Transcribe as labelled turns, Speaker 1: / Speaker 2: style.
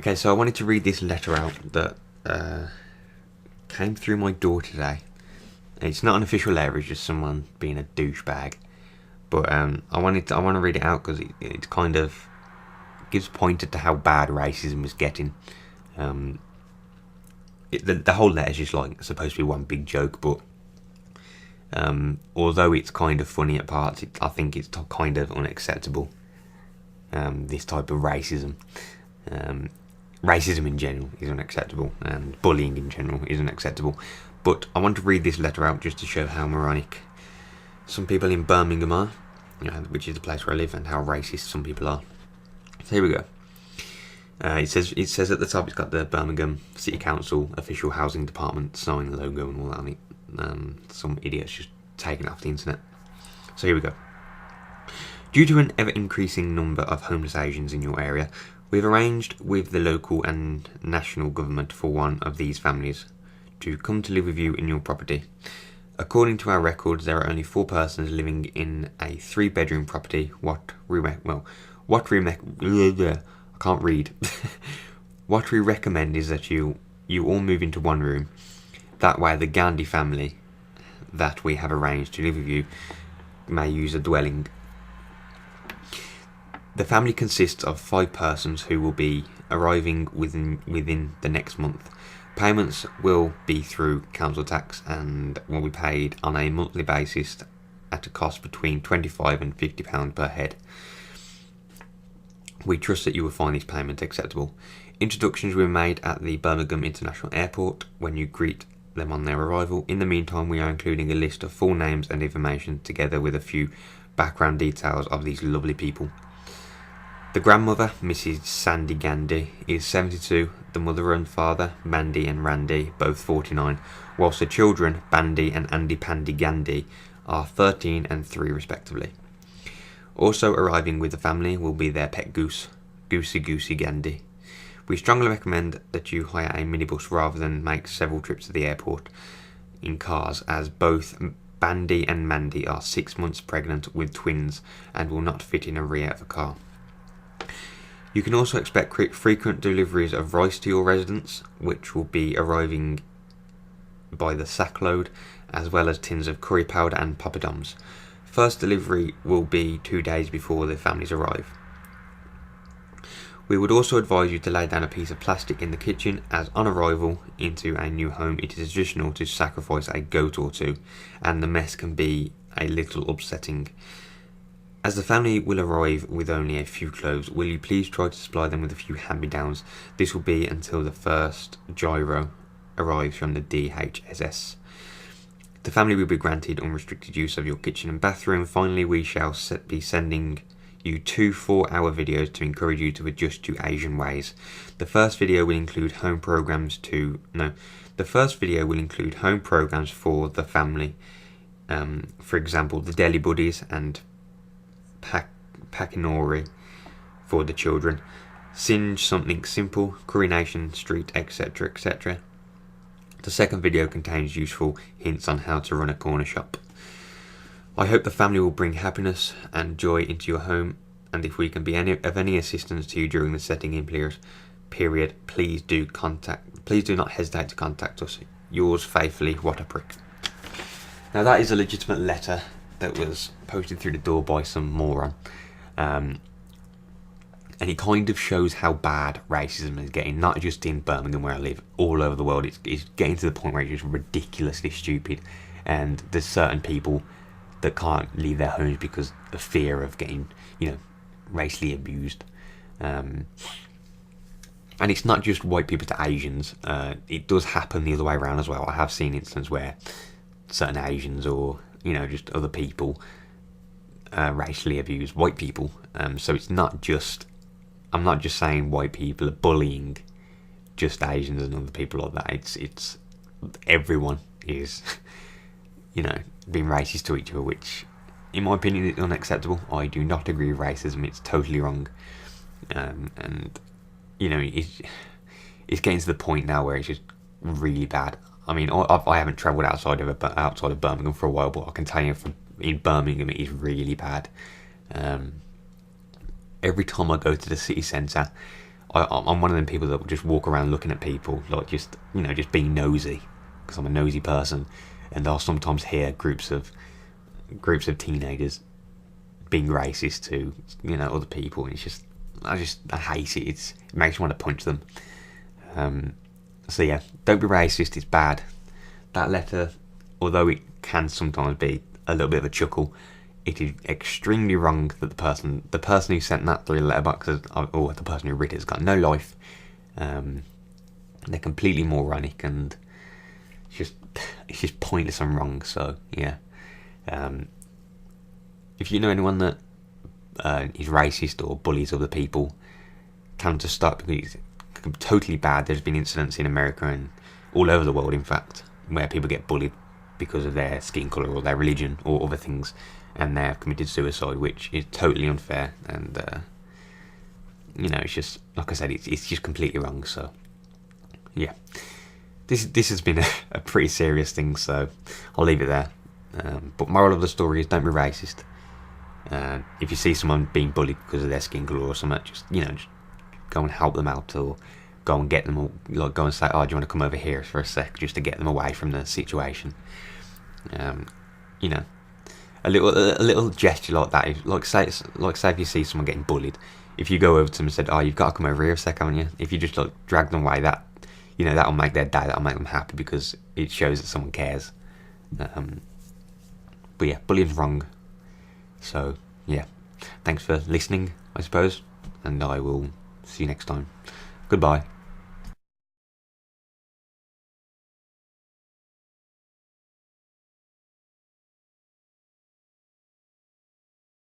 Speaker 1: Okay, so I wanted to read this letter out that came through my door today. It's not an official letter; it's just someone being a douchebag. But I want to read it out because it kind of gives pointer to how bad racism is getting. The whole letter is just like supposed to be one big joke, but although it's kind of funny at parts, I think it's kind of unacceptable. This type of racism. Racism in general is unacceptable, and bullying in general is unacceptable. But I want to read this letter out just to show how moronic some people in Birmingham are, which is the place where I live, and how racist some people are. So here we go. It says at the top, it's got the Birmingham City Council official housing department sign logo and all that on it. Some idiots just taking it off the internet. So here we go. Due to an ever-increasing number of homeless Asians in your area, we've arranged with the local and national government for one of these families to come to live with you in your property. According to our records, there are only 4 persons living in a 3-bedroom property. What we recommend is that you all move into one room. That way, the Gandhi family that we have arranged to live with you may use a dwelling. The family consists of 5 persons who will be arriving within the next month. Payments will be through council tax and will be paid on a monthly basis at a cost between £25 and £50 per head. We trust that you will find this payment acceptable. Introductions will be made at the Birmingham International Airport when you greet them on their arrival. In the meantime, we are including a list of full names and information together with a few background details of these lovely people. The grandmother, Mrs. Sandy Gandhi, is 72, the mother and father, Mandy and Randy, both 49, whilst the children, Bandy and Andy Pandy Gandhi, are 13 and 3 respectively. Also arriving with the family will be their pet goose, Goosey Goosey Gandhi. We strongly recommend that you hire a minibus rather than make several trips to the airport in cars, as both Bandy and Mandy are 6 months pregnant with twins and will not fit in a rear of a car. You can also expect frequent deliveries of rice to your residence, which will be arriving by the sackload, as well as tins of curry powder and poppadoms. First delivery will be 2 days before the families arrive. We would also advise you to lay down a piece of plastic in the kitchen, as on arrival into a new home it is traditional to sacrifice a goat or 2, and the mess can be a little upsetting. As the family will arrive with only a few clothes, will you please try to supply them with a few hand-me-downs? This will be until the first gyro arrives from the DHSS. The family will be granted unrestricted use of your kitchen and bathroom. Finally, we shall be sending you 2 4-hour videos to encourage you to adjust to Asian ways. The first video will include home programs for the family. For example, the Deli Buddies and Pakinori for the children, Singe Something Simple, Curry Nation Street, etc, etc. The second video contains useful hints on how to run a corner shop. I hope the family will bring happiness and joy into your home, and if we can be of any assistance to you during the setting in period, please do not hesitate to contact us. Yours faithfully, What a Prick. Now that is a legitimate letter that was posted through the door by some moron. And it kind of shows how bad racism is getting, not just in Birmingham where I live, all over the world. It's getting to the point where it's just ridiculously stupid, and there's certain people that can't leave their homes because of fear of getting, racially abused. And it's not just white people to Asians. It does happen the other way around as well. I have seen instances where certain Asians or just other people racially abuse white people. So it's not just, I'm not just saying white people are bullying just Asians and other people like that. It's everyone is, being racist to each other, which in my opinion is unacceptable. I do not agree with racism. It's totally wrong. And it's getting to the point now where it's just really bad. I mean, I haven't travelled outside of Birmingham for a while, but I can tell you in Birmingham it is really bad. Every time I go to the city centre, I'm one of them people that will just walk around looking at people, like just being nosy, because I'm a nosy person, and I'll sometimes hear groups of teenagers being racist to other people, and I hate it. It makes me want to punch them. So yeah, don't be racist. It's bad. That letter, although it can sometimes be a little bit of a chuckle, it is extremely wrong that the person who sent that through the letterbox, or the person who wrote it, has got no life. They're completely moronic, and it's just pointless and wrong. So yeah, if you know anyone that is racist or bullies other people, tell them to stop, because it's totally bad. There's been incidents in America and all over the world, in fact, where people get bullied because of their skin colour or their religion or other things, and they have committed suicide, which is totally unfair. And it's just, like I said, it's just completely wrong. So yeah, this has been a pretty serious thing, so I'll leave it there. But moral of the story is, don't be racist. If you see someone being bullied because of their skin colour or something, just go and help them out, or go and get them, or like go and say, "Oh, do you want to come over here for a sec?" just to get them away from the situation. A little gesture like that, like say if you see someone getting bullied, if you go over to them and said, "Oh, you've got to come over here a sec, haven't you?" If you just like drag them away, that'll make their day. That'll make them happy, because it shows that someone cares. But yeah, bullying's wrong. So yeah, thanks for listening, I suppose, and I will see you next time. Goodbye.